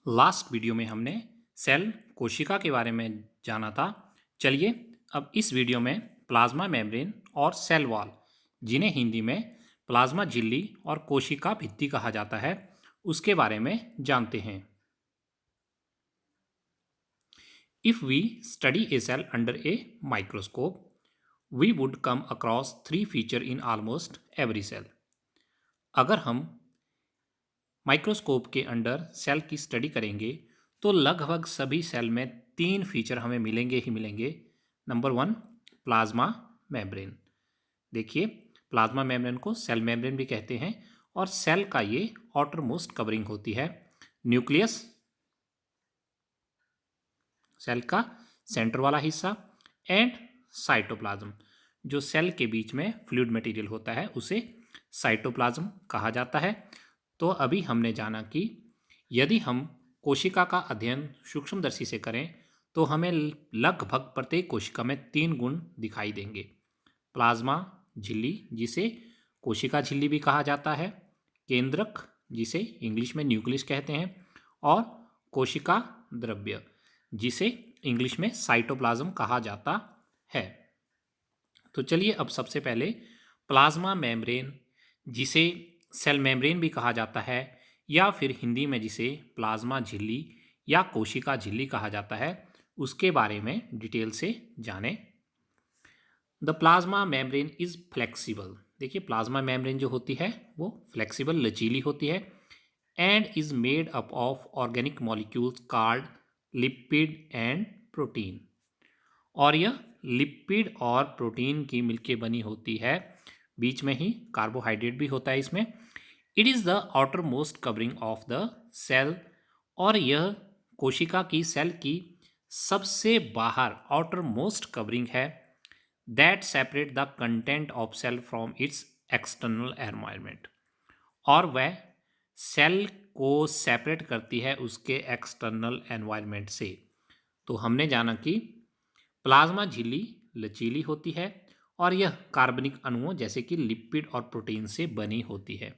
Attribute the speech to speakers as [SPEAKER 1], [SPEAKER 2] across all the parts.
[SPEAKER 1] Last video में हमने cell कोशिका के बारे में जाना था। चलिए अब इस वीडियो में प्लाज्मा मेम्ब्रेन और सेल वॉल, जिन्हें हिंदी में प्लाज्मा झिल्ली और कोशिका भित्ति कहा जाता है, उसके बारे में जानते हैं। If we study a cell under a microscope, we would come across three feature in almost every cell. अगर हम माइक्रोस्कोप के अंडर सेल की स्टडी करेंगे तो लगभग सभी सेल में तीन फीचर हमें मिलेंगे ही मिलेंगे। Number one, plasma membrane. देखिए, प्लाज्मा मेम्ब्रेन को सेल मेम्ब्रेन भी कहते हैं और सेल का ये आउटर मोस्ट कवरिंग होती है। न्यूक्लियस, सेल का सेंटर वाला हिस्सा, एंड साइटोप्लाज्म, जो सेल के बीच में फ्लूइड मटेरियल होता है, उसे साइटोप्लाज्म कहा जाता है। तो अभी हमने जाना कि यदि हम कोशिका का अध्ययन सूक्ष्मदर्शी से करें तो हमें लगभग प्रत्येक कोशिका में तीन गुण दिखाई देंगे। प्लाज्मा झिल्ली, जिसे कोशिका झिल्ली भी कहा जाता है, केंद्रक, जिसे इंग्लिश में न्यूक्लियस कहते हैं, और कोशिका द्रव्य, जिसे इंग्लिश में साइटोप्लाज्म कहा जाता है। तो चलिए अब सबसे पहले प्लाज्मा मेम्ब्रेन, जिसे सेल मेम्ब्रेन भी कहा जाता है या फिर हिंदी में जिसे प्लाज्मा झिल्ली या कोशिका झिल्ली कहा जाता है, उसके बारे में डिटेल से जानें। The plasma membrane is flexible. देखिए, प्लाज्मा मेम्ब्रेन जो होती है वो फ्लेक्सिबल, लचीली होती है, and is made up of organic molecules called lipid and protein. और यह लिपिड और प्रोटीन की मिलके बनी होती है। बीच में ही कार्बोहाइड्रेट भी होता है इसमें। It is the outer most covering of the cell. और यह कोशिका की सेल की सबसे बाहर आउटर मोस्ट कवरिंग है, that separate the content of cell from its external environment. और वह सेल को सेपरेट करती है उसके एक्सटर्नल एनवायरनमेंट से। तो हमने जाना कि प्लाज्मा झिल्ली लचीली होती है और यह कार्बनिक अणुओं जैसे कि लिपिड और प्रोटीन से बनी होती है।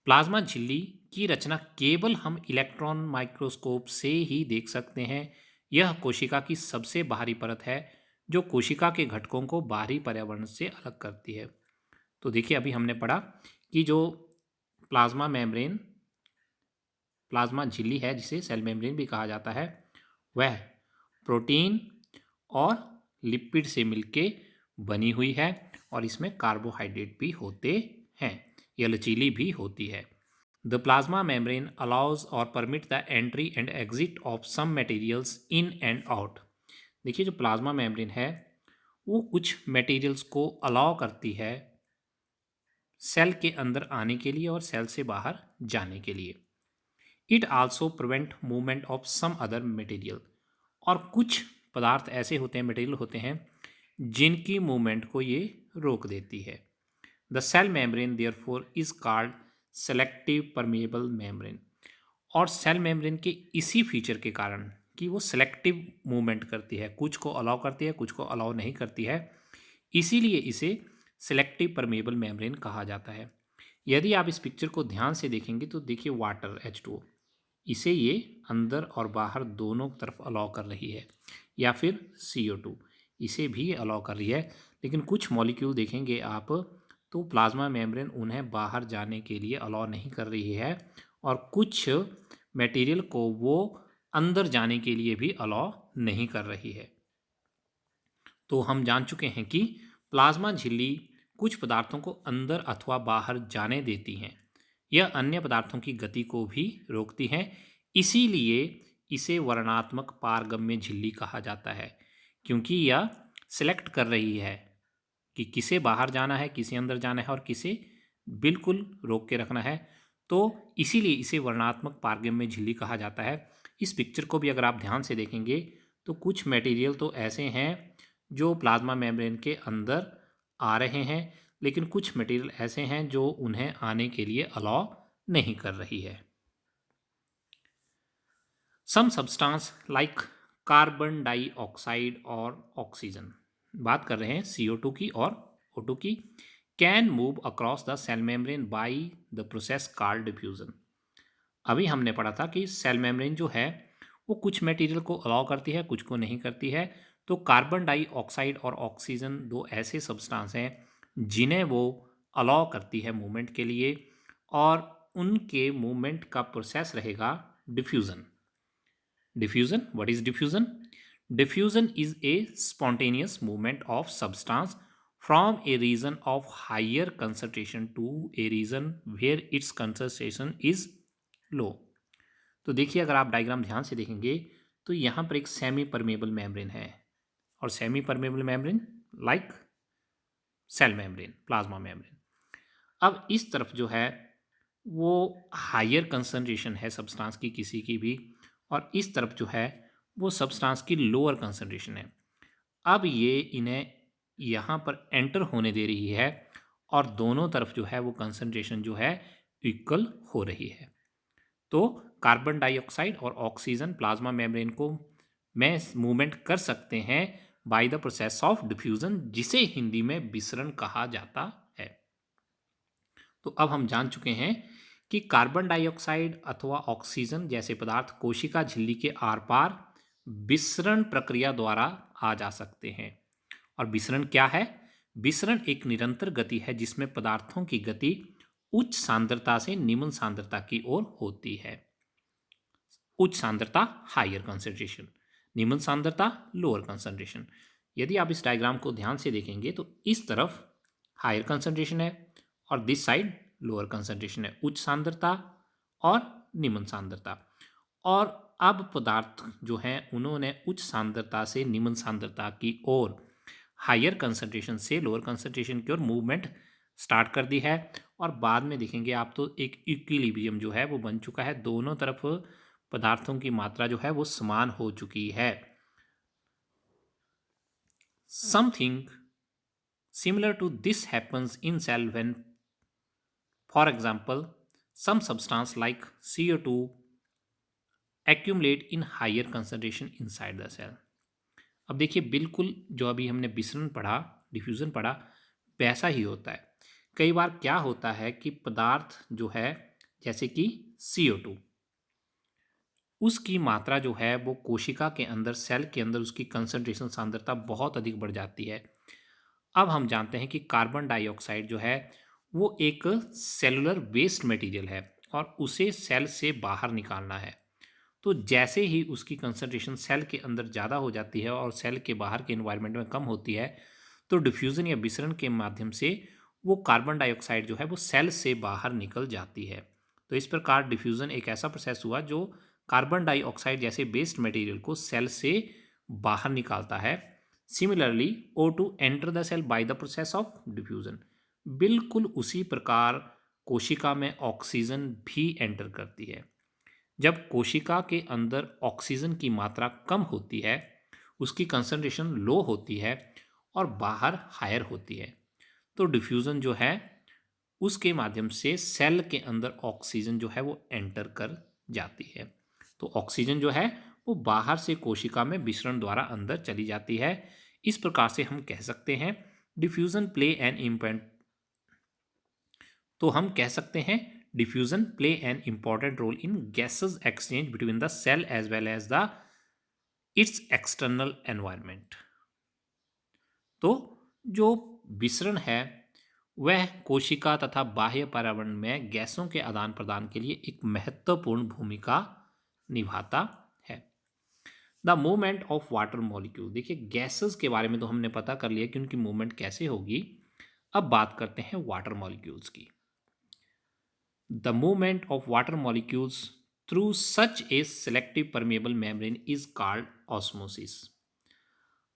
[SPEAKER 1] प्लाज्मा झिल्ली की रचना केवल हम इलेक्ट्रॉन माइक्रोस्कोप से ही देख सकते हैं। यह कोशिका की सबसे बाहरी परत है जो कोशिका के घटकों को बाहरी पर्यावरण से अलग करती है। तो देखिए, अभी हमने पढ़ा कि जो प्लाज्मा मेम्ब्रेन, प्लाज्मा झिल्ली है, जिसे सेल मेम्ब्रेन भी कहा जाता है, वह प्रोटीन और लिपिड से मिलके बनी हुई है और इसमें कार्बोहाइड्रेट भी होते हैं। यह लचीली भी होती है। द प्लाज्मा मेम्ब्रेन अलाउज और permit the entry and exit of some materials in and out. देखिए, जो प्लाज्मा मेम्ब्रेन है वो कुछ मटेरियल्स को अलाउ करती है सेल के अंदर आने के लिए और सेल से बाहर जाने के लिए। It also prevent movement of some other material. और कुछ पदार्थ ऐसे होते हैं, मटेरियल होते हैं, जिनकी मूवमेंट को ये रोक देती है। The cell membrane therefore is called selective permeable membrane. और सेल मेम्ब्रेन के इसी फीचर के कारण कि वो सेलेक्टिव मूवमेंट करती है, कुछ को अलाउ करती है, कुछ को अलाउ नहीं करती है, इसीलिए इसे सेलेक्टिव परमेएबल मेम्ब्रेन कहा जाता है। यदि आप इस पिक्चर को ध्यान से देखेंगे तो देखिए, वाटर H2O, इसे ये अंदर और बाहर दोनों तरफ अलाउ कर रही है, या फिर CO2, इसे भी अलाउ कर रही है। लेकिन कुछ मॉलिक्यूल देखेंगे आप तो प्लाज्मा मेम्ब्रेन उन्हें बाहर जाने के लिए अलाउ नहीं कर रही है और कुछ मटेरियल को वो अंदर जाने के लिए भी अलाउ नहीं कर रही है। तो हम जान चुके हैं कि प्लाज्मा झिल्ली कुछ पदार्थों को अंदर अथवा बाहर जाने देती हैं। यह अन्य पदार्थों की गति को भी रोकती हैं। इसीलिए इसे वर्णात्मक पारगम्य झिल्ली कहा जाता है, क्योंकि यह सिलेक्ट कर रही है कि किसे बाहर जाना है, किसे अंदर जाना है और किसे बिल्कुल रोक के रखना है। तो इसीलिए इसे वर्णात्मक पारगम्य झिल्ली कहा जाता है। इस पिक्चर को भी अगर आप ध्यान से देखेंगे तो कुछ मटेरियल तो ऐसे हैं जो प्लाज्मा मेम्ब्रेन के अंदर आ रहे हैं, लेकिन कुछ मटेरियल ऐसे हैं जो उन्हें आने के लिए अलाउ नहीं कर रही है। Some substance like carbon dioxide और ऑक्सीजन, बात कर रहे हैं CO2 की और O2 की, can move across the cell membrane by the process called diffusion. अभी हमने पढ़ा था कि सेल मेम्ब्रेन जो है वो कुछ मटेरियल को अलाउ करती है, कुछ को नहीं करती है। तो कार्बन डाइऑक्साइड और ऑक्सीजन दो ऐसे सब्सटेंस हैं जिन्हें वो अलाउ करती है मूवमेंट के लिए, और उनके मूवमेंट का प्रोसेस रहेगा diffusion. Diffusion. What is diffusion? Diffusion is a spontaneous movement of substance from a region of higher concentration to a region where its concentration is low. तो देखिए, अगर आप डायग्राम ध्यान से देखेंगे तो यहाँ पर एक सेमी परमेबल मेम्ब्रेन है, और semi permeable membrane like cell membrane, plasma membrane. अब इस तरफ जो है वो हायर कंसंट्रेशन है सब्सटेंस की किसी की भी, और इस तरफ जो है वो सब्सटेंस की लोअर कंसंट्रेशन है। अब ये इन्हें यहाँ पर एंटर होने दे रही है, और दोनों तरफ जो है वो कंसंट्रेशन जो है इक्वल हो रही है। तो कार्बन डाइऑक्साइड और ऑक्सीजन प्लाज्मा मेम्ब्रेन को में मूवमेंट कर सकते हैं bye the process of diffusion, जिसे हिंदी में विसरण कहा जाता है। तो अब हम जान चुके हैं कि कार्बन डाइऑक्साइड अथवा ऑक्सीजन जैसे पदार्थ कोशिका झिल्ली के आर पार विसरण प्रक्रिया द्वारा आ जा सकते हैं। और विसरण क्या है? विसरण एक निरंतर गति है जिसमें पदार्थों की गति उच्च सांद्रता से निम्न सांद्रता की ओर होती है। उच्च सांद्रता हायर कंसंट्रेशन, निम्न सांद्रता लोअर कंसंट्रेशन। यदि आप इस डायग्राम को ध्यान से देखेंगे तो इस तरफ हायर कंसंट्रेशन है और दिस साइड लोअर कंसंट्रेशन है, उच्च सांद्रता और निम्न सांद्रता। और अब पदार्थ जो हैं उन्होंने उच्च सांद्रता से निम्न सांद्रता की ओर, हायर कंसंट्रेशन से लोअर कंसंट्रेशन की ओर मूवमेंट स्टार्ट कर दी है। और बाद में देखेंगे आप तो एक इक्विलिब्रियम जो है वो बन चुका है, दोनों तरफ पदार्थों की मात्रा जो है वो समान हो चुकी है। Something similar to this happens in cell when, for example, some substance like CO2 accumulate in higher concentration inside the cell. अब देखिए, बिल्कुल जो अभी हमने विसरण पढ़ा, डिफ्यूजन पढ़ा, वैसा ही होता है। कई बार क्या होता है कि पदार्थ जो है जैसे कि CO2, उसकी मात्रा जो है वो कोशिका के अंदर, सेल के अंदर उसकी कंसंट्रेशन सांद्रता बहुत अधिक बढ़ जाती है। अब हम जानते हैं कि कार्बन डाइऑक्साइड जो है वो एक सेलुलर वेस्ट मटेरियल है और उसे सेल से बाहर निकालना है। तो जैसे ही उसकी कंसंट्रेशन सेल के अंदर ज़्यादा हो जाती है और सेल के बाहर के एनवायरनमेंट में कम होती है, तो डिफ्यूज़न या विसरण के माध्यम से वो कार्बन डाइऑक्साइड जो है वो सेल से बाहर निकल जाती है। तो इस प्रकार डिफ्यूज़न एक ऐसा प्रोसेस हुआ जो कार्बन डाइऑक्साइड जैसे वेस्ट मटेरियल को सेल से बाहर निकालता है। Similarly O2 enter the cell by the process of diffusion. बिल्कुल उसी प्रकार कोशिका में ऑक्सीजन भी एंटर करती है। जब कोशिका के अंदर ऑक्सीजन की मात्रा कम होती है, उसकी कंसंट्रेशन लो होती है और बाहर हायर होती है, तो डिफ्यूज़न जो है उसके माध्यम से सेल के अंदर ऑक्सीजन जो है वो एंटर कर जाती है। तो ऑक्सीजन जो है वो बाहर से कोशिका में विसरण द्वारा अंदर चली जाती है। इस प्रकार से हम कह सकते हैं डिफ्यूज़न प्ले एन इम्पोर्टेंट, तो हम कह सकते हैं diffusion play an important role in gases exchange between the cell as well as the its external environment. तो जो विसरण है वह कोशिका तथा बाह्य पर्यावरण में गैसों के आदान प्रदान के लिए एक महत्वपूर्ण भूमिका निभाता है। The movement of water molecule. देखिए, गैसेस के बारे में तो हमने पता कर लिया कि उनकी मूवमेंट कैसे होगी। अब बात करते हैं वाटर मॉलिक्यूल्स की। The movement of water molecules through such a selective permeable membrane is called osmosis.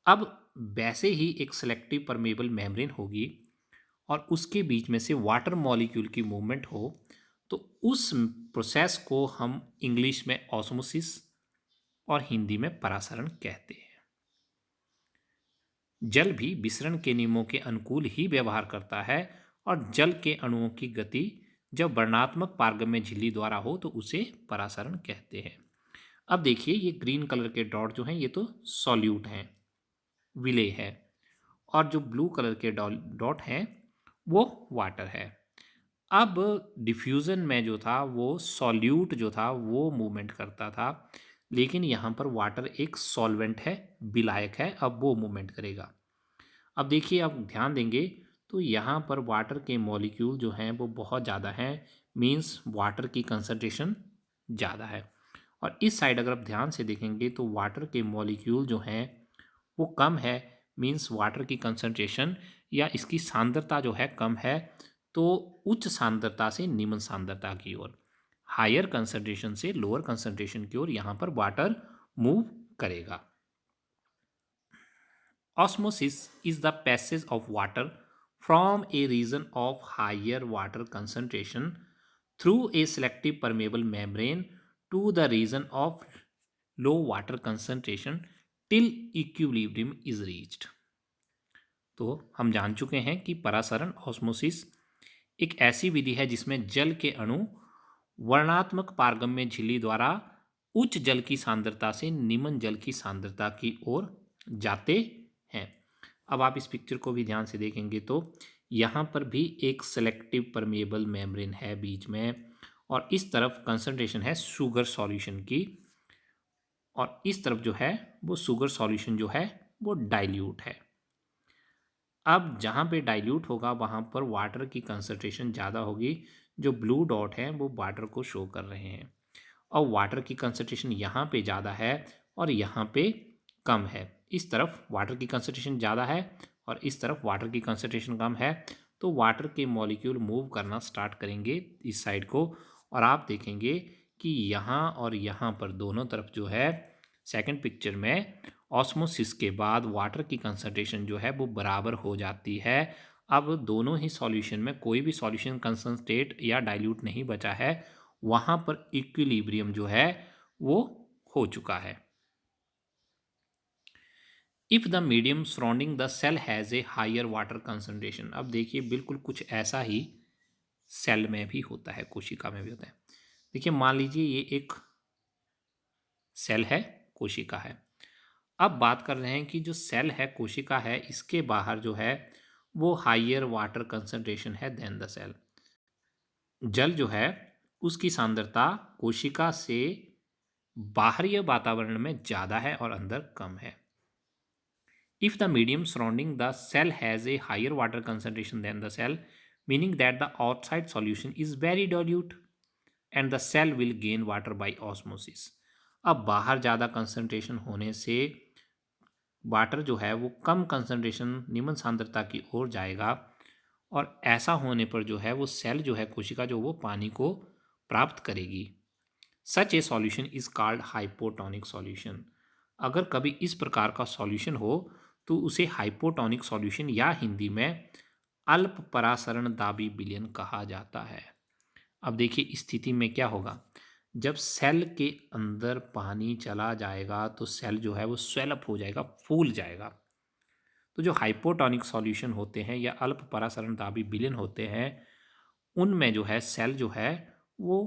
[SPEAKER 1] अब वैसे ही एक सेलेक्टिव परमेबल मेम्ब्रेन होगी और उसके बीच में से वाटर मॉलिक्यूल की मूवमेंट हो, तो उस प्रोसेस को हम इंग्लिश में ऑस्मोसिस और हिंदी में परासरण कहते हैं। जल भी विसरण के नियमों के अनुकूल ही व्यवहार करता है और जल के अणुओं की गति जब वर्णात्मक पारगम्य झिल्ली द्वारा हो तो उसे परासरण कहते हैं। अब देखिए, ये ग्रीन कलर के डॉट जो हैं ये तो सॉल्यूट हैं, विलेय है, और जो ब्लू कलर के डॉट हैं वो वाटर है। अब डिफ्यूज़न में जो था वो सॉल्यूट जो था वो मूवमेंट करता था, लेकिन यहाँ पर वाटर एक सॉल्वेंट है, विलायक है, अब वो मूवमेंट करेगा। अब देखिए, आप ध्यान देंगे तो यहाँ पर वाटर के मॉलिक्यूल जो हैं वो बहुत ज़्यादा हैं, मीन्स वाटर की कंसंट्रेशन ज़्यादा है। और इस साइड अगर आप ध्यान से देखेंगे तो वाटर के मॉलिक्यूल जो हैं वो कम है, मीन्स वाटर की कंसंट्रेशन या इसकी सांद्रता जो है कम है, तो उच्च सांद्रता से निम्न सांद्रता की ओर, हायर कंसंट्रेशन से लोअर कंसंट्रेशन की ओर यहाँ पर वाटर मूव करेगा। Osmosis is the passage of water from a region of higher water concentration through a selective permeable membrane to the region of low water concentration till equilibrium is reached। तो हम जान चुके हैं कि परासरण osmosis एक ऐसी विधि है जिसमें जल के अणु वर्णात्मक पारगम्य झिल्ली द्वारा उच्च जल की सांद्रता से निम्न जल की सांद्रता की ओर जाते हैं। अब आप इस पिक्चर को भी ध्यान से देखेंगे तो यहाँ पर भी एक सेलेक्टिव परमेएबल मेम्ब्रेन है बीच में, और इस तरफ कंसंट्रेशन है शुगर सॉल्यूशन की, और इस तरफ जो है वो शुगर सॉल्यूशन जो है वो डाइल्यूट है। अब जहाँ पे डाइल्यूट होगा वहाँ पर वाटर की कंसंट्रेशन ज़्यादा होगी, जो ब्लू डॉट हैं वो वाटर को शो कर रहे हैं, और वाटर की कंसंट्रेशन यहाँ पे ज़्यादा है और यहाँ पे कम है। इस तरफ वाटर की कंसंट्रेशन ज़्यादा है और इस तरफ वाटर की कंसंट्रेशन कम है, तो वाटर के मॉलिक्यूल मूव करना स्टार्ट करेंगे इस साइड को, और आप देखेंगे कि यहाँ और यहाँ पर दोनों तरफ जो है सेकंड पिक्चर में ऑस्मोसिस के बाद वाटर की कंसंट्रेशन जो है वो बराबर हो जाती है। अब दोनों ही सॉल्यूशन में कोई भी सॉल्यूशन कंसंट्रेट या डाइल्यूट नहीं बचा है, वहाँ पर इक्विलिब्रियम जो है वो हो चुका है। If the medium surrounding the cell has a higher water concentration, अब देखिए बिल्कुल कुछ ऐसा ही सेल में भी होता है, कोशिका में भी होता है। देखिए, मान लीजिए ये एक सेल है, कोशिका है। अब बात कर रहे हैं कि जो सेल है, कोशिका है, इसके बाहर जो है वो हायर वाटर कंसंट्रेशन है देन द सेल। जल जो है उसकी सांद्रता कोशिका से बाहरी वातावरण में ज़्यादा है और अंदर कम है। If the medium surrounding the cell has a higher water concentration than the cell, meaning that the outside solution is very dilute and the cell will gain water by osmosis। अब बाहर ज़्यादा कंसंट्रेशन होने से water जो है वो कम concentration निम्न सांद्रता की ओर जाएगा, और ऐसा होने पर जो है वो सेल जो है, कोशिका जो, वो पानी को प्राप्त करेगी। Such a solution is called hypotonic solution. अगर कभी इस प्रकार का सॉल्यूशन हो तो उसे हाइपोटोनिक सॉल्यूशन या हिंदी में अल्प परासरण दाबी विलयन कहा जाता है। अब देखिए, इस स्थिति में क्या होगा, जब सेल के अंदर पानी चला जाएगा तो सेल जो है वो स्वेलअप हो जाएगा, फूल जाएगा। तो जो हाइपोटोनिक सॉल्यूशन होते हैं या अल्प परासरण दाबी विलयन होते हैं, उनमें जो है सेल जो है वो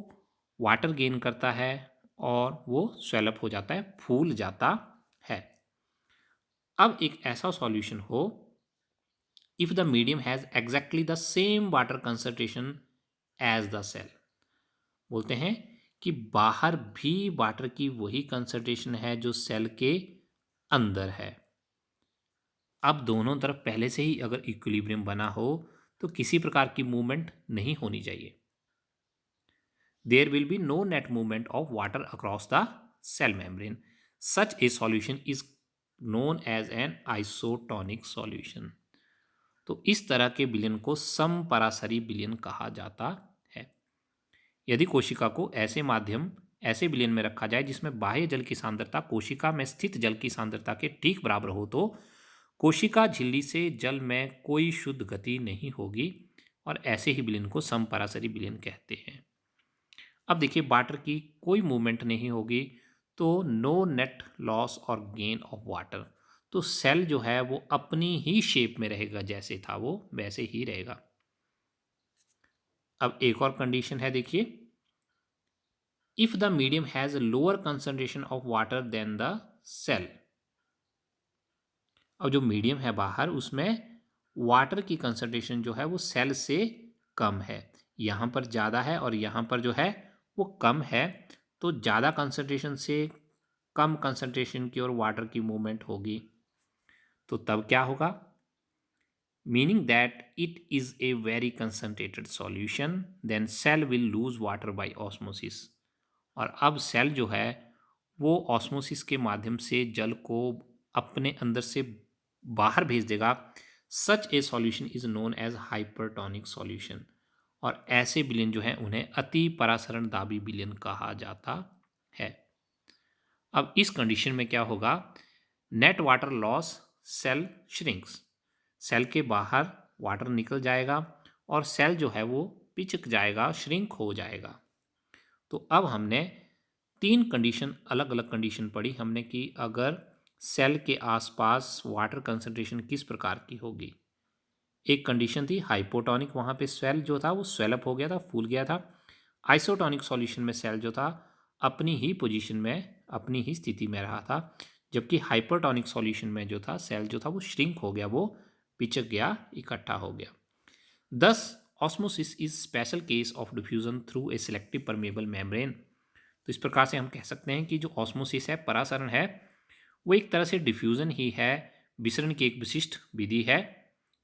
[SPEAKER 1] वाटर गेन करता है और वो स्वेलअप हो जाता है, फूल जाता है। अब एक ऐसा सॉल्यूशन हो, if the medium has exactly the same water concentration as the cell, बोलते हैं कि बाहर भी वाटर की वही कंसंट्रेशन है जो सेल के अंदर है। अब दोनों तरफ पहले से ही अगर इक्विलिब्रियम बना हो तो किसी प्रकार की मूवमेंट नहीं होनी चाहिए। There will be no net movement of water across the cell membrane. Such a solution is known as an isotonic solution। तो इस तरह के विलयन को समपरासरी विलयन कहा जाता है। यदि कोशिका को ऐसे विलयन में रखा जाए जिसमें बाह्य जल की सांद्रता कोशिका में स्थित जल की सांद्रता के ठीक बराबर हो, तो कोशिका झिल्ली से जल में कोई शुद्ध गति नहीं होगी, और ऐसे ही विलयन को समपरासरी विलयन कहते हैं। अब देखिए, वाटर की कोई मूवमेंट नहीं होगी तो नो नेट लॉस और गेन ऑफ वाटर, तो सेल जो है वो अपनी ही शेप में रहेगा, जैसे था वो वैसे ही रहेगा। अब एक और कंडीशन है, देखिए, if the medium has lower concentration of water than the cell. अब जो मीडियम है बाहर, उसमें वाटर की कंसंट्रेशन जो है वो सेल से कम है, यहाँ पर ज़्यादा है और यहाँ पर जो है वो कम है, तो ज़्यादा कंसंट्रेशन से कम कंसंट्रेशन की ओर वाटर की मूवमेंट होगी। तो तब क्या होगा? Meaning that it is a very concentrated solution, then cell will lose water by osmosis. और अब सेल जो है वो ऑस्मोसिस के माध्यम से जल को अपने अंदर से बाहर भेज देगा। Such a solution is known as hypertonic solution. और ऐसे विलयन जो हैं उन्हें अति परासरण दाबी विलयन कहा जाता है। अब इस कंडीशन में क्या होगा? Net water loss, cell shrinks. Cell के बाहर वाटर निकल जाएगा और सेल जो है वो पिचक जाएगा, श्रिंक हो जाएगा। तो अब हमने तीन कंडीशन, अलग अलग कंडीशन पढ़ी हमने कि अगर सेल के आसपास वाटर कंसंट्रेशन किस प्रकार की होगी। एक कंडीशन थी हाइपोटोनिक, वहाँ पे सेल जो था वो स्वेलअप हो गया था, फूल गया था। आइसोटोनिक सॉल्यूशन में सेल जो था अपनी ही पोजीशन में, अपनी ही स्थिति में रहा था। जबकि हाइपरटोनिक सॉल्यूशन में जो था सेल जो था वो श्रिंक हो गया, वो पिचक गया, इकट्ठा हो गया। दस osmosis is special case of diffusion through a selective permeable membrane. तो इस प्रकार से हम कह सकते हैं कि जो ऑस्मोसिस है, परासरण है, वो एक तरह से डिफ्यूजन ही है, विसरण की एक विशिष्ट विधि है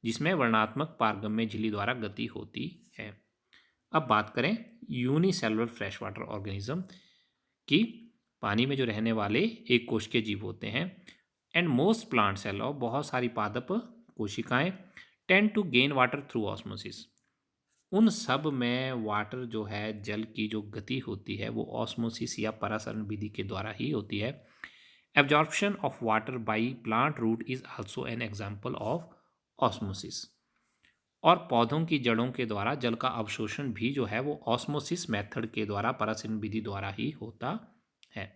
[SPEAKER 1] जिसमें वर्णात्मक पारगम्य झिल्ली द्वारा गति होती है। अब बात करें यूनिसेलुलर फ्रेश वाटर ऑर्गेनिज्म की। पानी में जो रहने वाले एक कोशिकीय जीव होते हैं, एंड मोस्ट प्लांट सेल, और बहुत सारी पादप कोशिकाएं tend to gain water through osmosis. उन सब में वाटर जो है, जल की जो गति होती है वो ऑस्मोसिस या परासरण विधि के द्वारा ही होती है। Absorption of water by plant root is also an example of osmosis. और पौधों की जड़ों के द्वारा जल का अवशोषण भी जो है वो ऑस्मोसिस मेथड के द्वारा, परासरण विधि द्वारा ही होता है।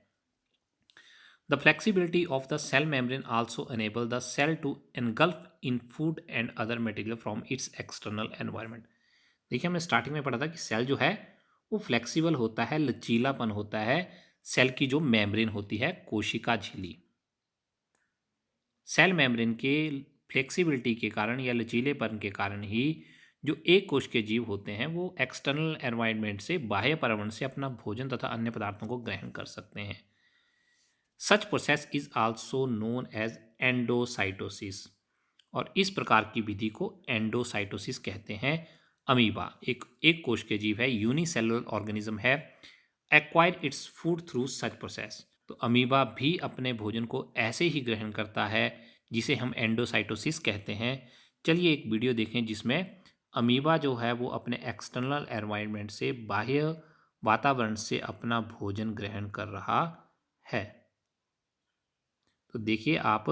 [SPEAKER 1] The flexibility of the cell membrane also enable the cell to engulf in food and other material from its external environment। देखिए हमने स्टार्टिंग में पढ़ा था कि सेल जो है वो फ्लेक्सिबल होता है, लचीलापन होता है। सेल की जो मेम्ब्रेन होती है, कोशिका झिल्ली, सेल मेम्ब्रेन के फ्लेक्सिबिलिटी के कारण या लचीलेपन के कारण ही जो एक कोश के जीव होते हैं वो एक्सटर्नल एनवायरनमेंट से, बाह्य पर्यावरण से अपना भोजन तथा अन्य पदार्थों को ग्रहण कर सकते हैं। Such process is also known as endocytosis. और इस प्रकार की विधि को एंडोसाइटोसिस कहते हैं। अमीबा एक कोश के जीव है, यूनिसेलुलर ऑर्गेनिज्म है, acquire its food through such process. तो अमीबा भी अपने भोजन को ऐसे ही ग्रहण करता है जिसे हम एंडोसाइटोसिस कहते हैं। चलिए एक वीडियो देखें जिसमें अमीबा जो है वो अपने एक्सटर्नल एनवायरनमेंट से, बाह्य वातावरण से अपना भोजन ग्रहण कर रहा है। तो देखिए आप,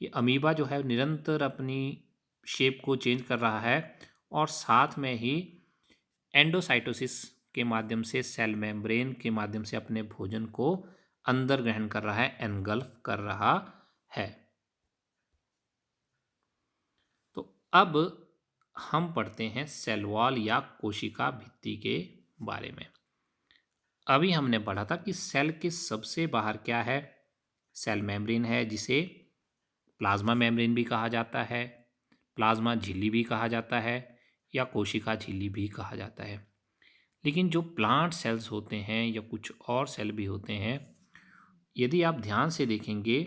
[SPEAKER 1] ये अमीबा जो है निरंतर अपनी शेप को चेंज कर रहा है और साथ में ही एंडोसाइटोसिस के माध्यम से, सेल मेम्ब्रेन के माध्यम से अपने भोजन को अंदर ग्रहण कर रहा है, एनगल्फ कर रहा है। तो अब हम पढ़ते हैं सेल वॉल या कोशिका भित्ति के बारे में। अभी हमने पढ़ा था कि सेल के सबसे बाहर क्या है? सेल मेम्ब्रेन है, जिसे प्लाज्मा मेम्ब्रेन भी कहा जाता है, प्लाज्मा झिल्ली भी कहा जाता है, या कोशिका झिल्ली भी कहा जाता है। लेकिन जो प्लांट सेल्स होते हैं या कुछ और सेल भी होते हैं, यदि आप ध्यान से देखेंगे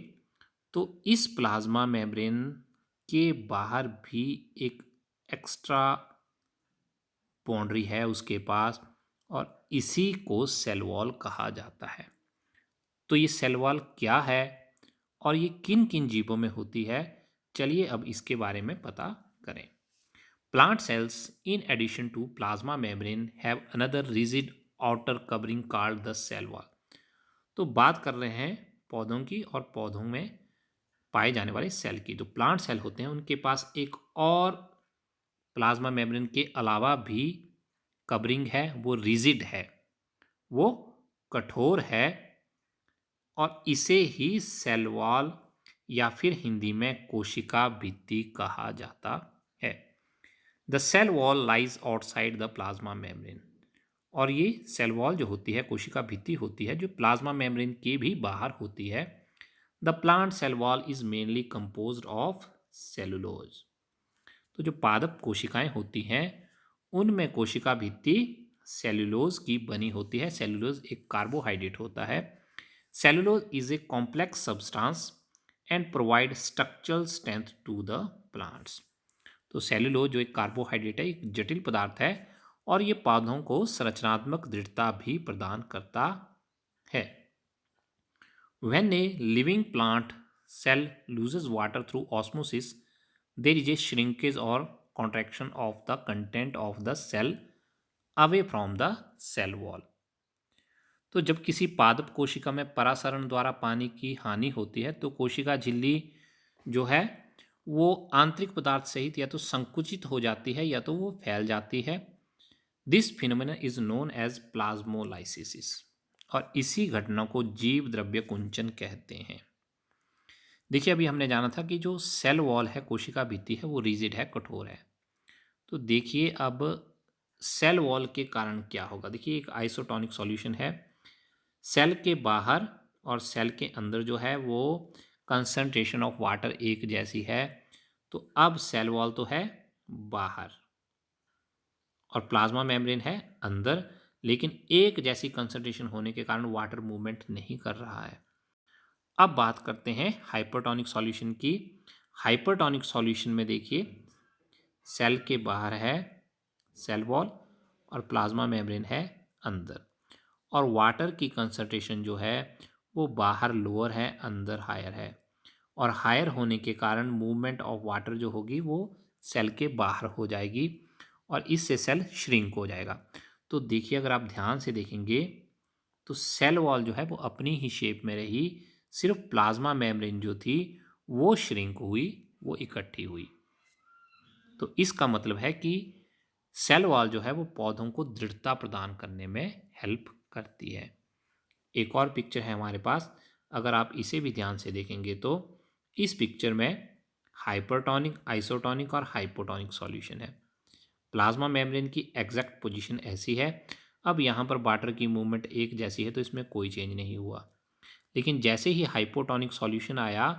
[SPEAKER 1] तो इस प्लाज्मा मेम्ब्रेन के बाहर भी एक एक्स्ट्रा बाउंड्री है उसके पास, और इसी को सेल वॉल कहा जाता है। तो ये सेल वॉल क्या है और ये किन किन जीवों में होती है, चलिए अब इसके बारे में पता करें। Plant cells in addition to plasma membrane have another rigid outer covering called the cell wall. तो बात कर रहे हैं पौधों की, और पौधों में पाए जाने वाले सेल की। जो प्लांट सेल होते हैं उनके पास एक और प्लाज्मा मेम्ब्रेन के अलावा भी कवरिंग है, वो रिजिड है, वो कठोर है, और इसे ही सेल वॉल या फिर हिंदी में कोशिका भित्ति कहा जाता है। The cell wall lies outside the plasma membrane. और ये सेल वॉल जो होती है, कोशिका भित्ति होती है, जो प्लाज्मा मेम्ब्रेन के भी बाहर होती है। The plant cell wall is mainly composed of cellulose. तो जो पादप कोशिकाएं होती हैं उनमें कोशिका भित्ति सेल्यूलोज की बनी होती है। सेल्यूलोज एक कार्बोहाइड्रेट होता है। Cellulose is a complex substance and provide structural strength to the plants. तो सेल्यूलोज जो एक कार्बोहाइड्रेट है, एक जटिल पदार्थ है और ये पौधों को संरचनात्मक दृढ़ता भी प्रदान करता है। When a living plant cell loses water through osmosis, there is a shrinkage or contraction of the content of the cell away from the cell wall. तो जब किसी पादप कोशिका में परासरण द्वारा पानी की हानि होती है तो कोशिका झिल्ली जो है वो आंतरिक पदार्थ सहित या तो संकुचित हो जाती है या तो वो फैल जाती है। This phenomena is known as plasmolysis और इसी घटना को जीव द्रव्य कुंचन कहते हैं। देखिए अभी हमने जाना था कि जो सेल वॉल है, कोशिका भित्ति है, वो रिजिड है, कठोर है। तो देखिए अब सेल वॉल के कारण क्या होगा। देखिए एक आइसोटोनिक सॉल्यूशन है, सेल के बाहर और सेल के अंदर जो है वो कंसंट्रेशन ऑफ वाटर एक जैसी है। तो अब सेल वॉल तो है बाहर और प्लाज्मा मेम्ब्रेन है अंदर, लेकिन एक जैसी कंसंट्रेशन होने के कारण वाटर मूवमेंट नहीं कर रहा है। अब बात करते हैं हाइपरटोनिक सॉल्यूशन की। हाइपरटोनिक सॉल्यूशन में देखिए सेल के बाहर है सेल वॉल और प्लाज्मा मेम्ब्रेन है अंदर, और वाटर की कंसंट्रेशन जो है वो बाहर लोअर है, अंदर हायर है, और हायर होने के कारण मूवमेंट ऑफ वाटर जो होगी वो सेल के बाहर हो जाएगी और इससे सेल श्रिंक हो जाएगा। तो देखिए अगर आप ध्यान से देखेंगे तो सेल वॉल जो है वो अपनी ही शेप में रही, सिर्फ प्लाज्मा मेम्ब्रेन जो थी वो श्रिंक हुई, वो इकट्ठी हुई। तो इसका मतलब है कि सेल वॉल जो है वो पौधों को दृढ़ता प्रदान करने में हेल्प करती है। एक और पिक्चर है हमारे पास, अगर आप इसे भी ध्यान से देखेंगे तो इस पिक्चर में हाइपरटोनिक, आइसोटोनिक और हाइपोटोनिक सॉल्यूशन है। प्लाज्मा मेम्ब्रेन की एग्जैक्ट पोजीशन ऐसी है। अब यहाँ पर वाटर की मूवमेंट एक जैसी है तो इसमें कोई चेंज नहीं हुआ, लेकिन जैसे ही हाइपोटोनिक सॉल्यूशन आया,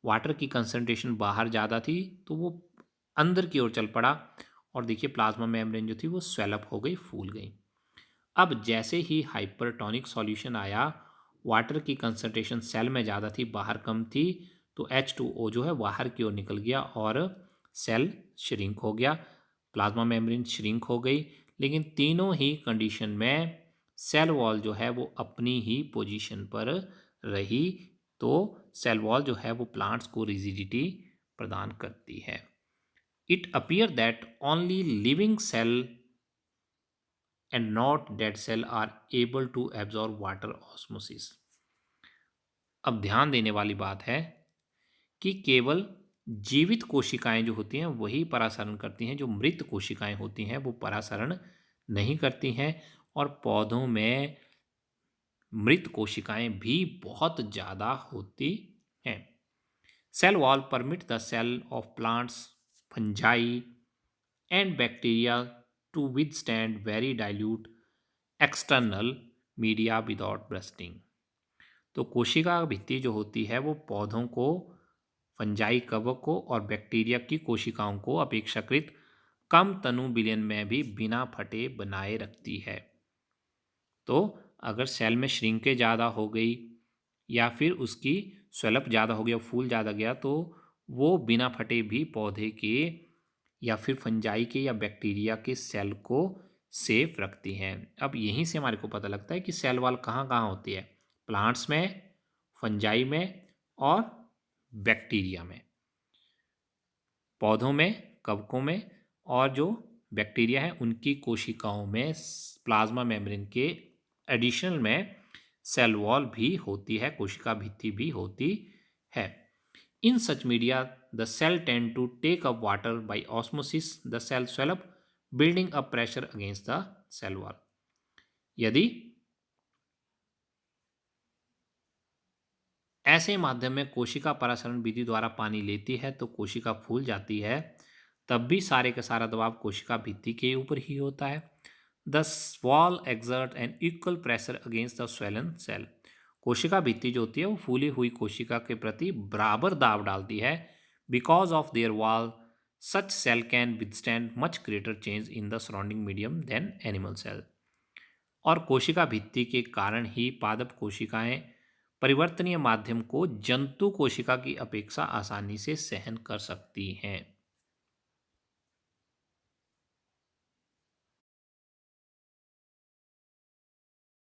[SPEAKER 1] वाटर की कंसंट्रेशन बाहर ज़्यादा थी तो वो अंदर की ओर चल पड़ा और देखिए प्लाज्मा मेम्ब्रेन जो थी वो स्वेलअप हो गई, फूल गई। अब जैसे ही हाइपरटोनिक सॉल्यूशन आया, वाटर की कंसंट्रेशन सेल में ज़्यादा थी, बाहर कम थी, तो H2O जो है बाहर की ओर निकल गया और सेल श्रिंक हो गया, प्लाज्मा मेम्ब्रेन श्रिंक हो गई। लेकिन तीनों ही कंडीशन में सेल वॉल जो है वो अपनी ही पोजीशन पर रही। तो सेल वॉल जो है वो प्लांट्स को रिजिडिटी प्रदान करती है। It appear that only living cell and not dead cell are able to absorb water osmosis। अब ध्यान देने वाली बात है कि केवल जीवित कोशिकाएं जो होती हैं वही परासरण करती हैं, जो मृत कोशिकाएं होती हैं वो परासरण नहीं करती हैं, और पौधों में मृत कोशिकाएं भी बहुत ज़्यादा होती हैं। Cell wall permit the cell of plants, fungi and bacteria to withstand very dilute external media without bursting. तो कोशिका भित्ति जो होती है वो पौधों को, फंजाई कवक को और बैक्टीरिया की कोशिकाओं को अपेक्षाकृत कम तनु विलयन में भी बिना फटे बनाए रखती है। तो अगर सेल में श्रिंकेज ज़्यादा हो गई या फिर उसकी स्वेलअप ज़्यादा हो गया, फूल ज़्यादा गया, तो वो बिना फटे भी पौधे के या फिर फंजाई के या बैक्टीरिया के सेल को सेफ रखती हैं। अब यहीं से हमारे को पता लगता है कि सेल वॉल कहाँ कहाँ होती है, प्लांट्स में, फंजाई में और बैक्टीरिया में, पौधों में, कवकों में, और जो बैक्टीरिया है उनकी कोशिकाओं में प्लाज्मा मेम्ब्रेन के एडिशनल में सेल वॉल भी होती है, कोशिका भित्ति भी होती है। In such media, the cell tend to take up water by osmosis. The cell swell up, building up pressure against the cell wall. यदि ऐसे माध्यम में कोशिका परासरण विधि द्वारा पानी लेती है तो कोशिका फूल जाती है, तब भी सारे का सारा दबाव कोशिका भित्ति के ऊपर ही होता है। The wall exert an equal pressure against the swollen cell. कोशिका भित्ति जो होती है वो फूली हुई कोशिका के प्रति बराबर दाब डालती है। Because of their wall such cell can withstand much greater change in the surrounding medium than animal cell. और कोशिका भित्ति के कारण ही पादप कोशिकाएं परिवर्तनीय माध्यम को जंतु कोशिका की अपेक्षा आसानी से सहन कर सकती हैं।